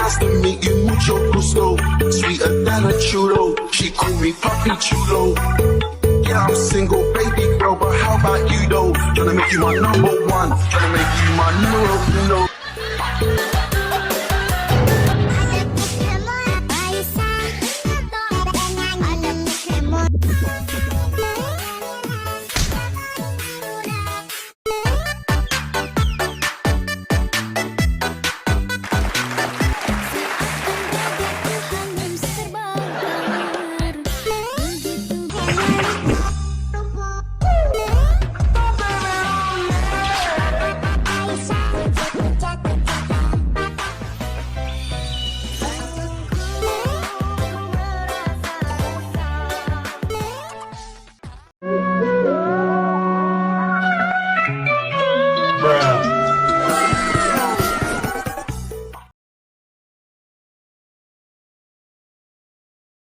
Nice to meet you, mucho gusto. Sweeter than a churro. She call me Papi Chulo. Yeah, I'm single, baby girl, but how about you though? Tryna make you my number one. Tryna make you my numero uno.